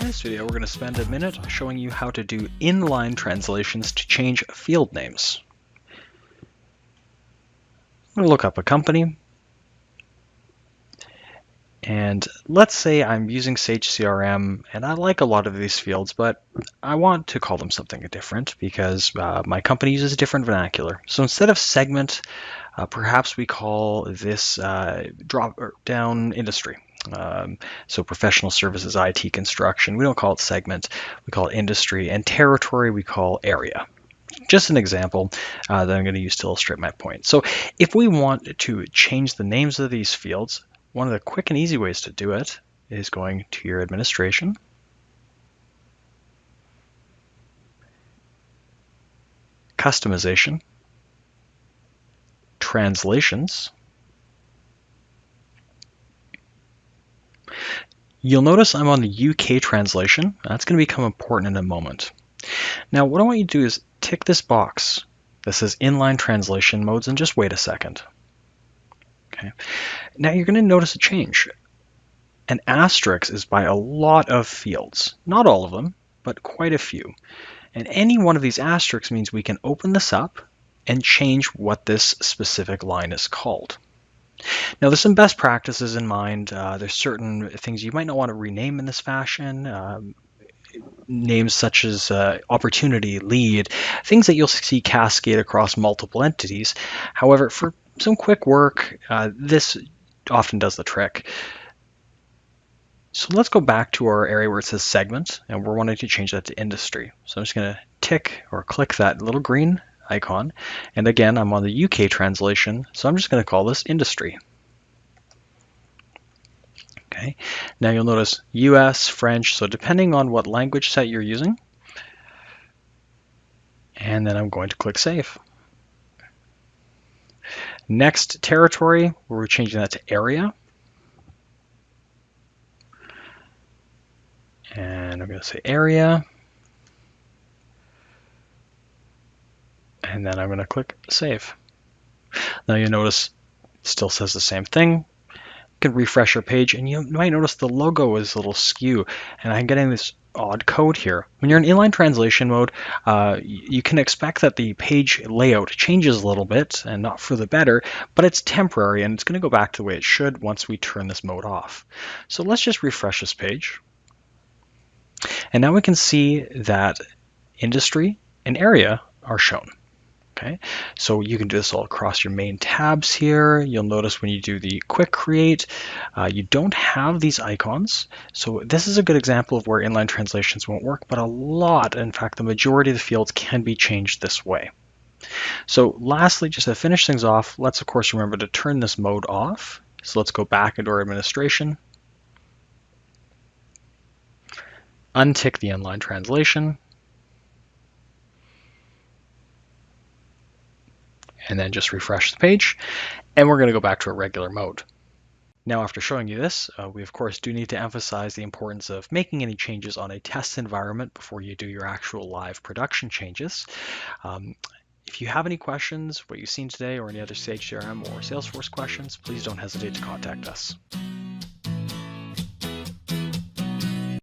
this video, we're going to spend a minute showing you how to do inline translations to change field names. I'm going to look up a company, and let's say I'm using Sage CRM, and I like a lot of these fields, but I want to call them something different because my company uses a different vernacular. So instead of segment, perhaps we call this drop-down industry. So professional services, IT, construction, we don't call it segment, we call it industry, and territory we call area. Just an example that I'm going to use to illustrate my point. So if we want to change the names of these fields, one of the quick and easy ways to do it is going to your administration, customization, translations. You'll notice I'm on the UK translation. That's going to become important in a moment. Now, what I want you to do is tick this box that says inline translation modes and just wait a second. Okay. Now you're going to notice a change. An asterisk is by a lot of fields. Not all of them, but quite a few. And any one of these asterisks means we can open this up and change what this specific line is called. Now, there's some best practices in mind. There's certain things you might not want to rename in this fashion. Names such as opportunity, lead, things that you'll see cascade across multiple entities. However, for some quick work, this often does the trick. So let's go back to our area where it says segment, and we're wanting to change that to industry. So I'm just going to tick or click that little green icon. And again, I'm on the UK translation, so I'm just going to call this industry. Okay. Now you'll notice US, French, so depending on what language set you're using. And then I'm going to click Save. Next, territory, we're changing that to area. And I'm going to say area. And then I'm going to click Save. Now you'll notice it still says the same thing. You can refresh your page, and you might notice the logo is a little skew, and I'm getting this odd code here. When you're in inline translation mode, you can expect that the page layout changes a little bit, and not for the better, but it's temporary, and it's going to go back to the way it should once we turn this mode off. So let's just refresh this page. And now we can see that industry and area are shown. Okay, so you can do this all across your main tabs here. You'll notice when you do the quick create, you don't have these icons. So this is a good example of where inline translations won't work, but a lot, in fact, the majority of the fields can be changed this way. So lastly, just to finish things off, let's of course remember to turn this mode off. So let's go back into our administration, untick the inline translation, and then just refresh the page, and we're going to go back to a regular mode. Now, after showing you this, we of course do need to emphasize the importance of making any changes on a test environment before you do your actual live production changes. If you have any questions, what you've seen today, or any other Sage CRM or Salesforce questions, please don't hesitate to contact us.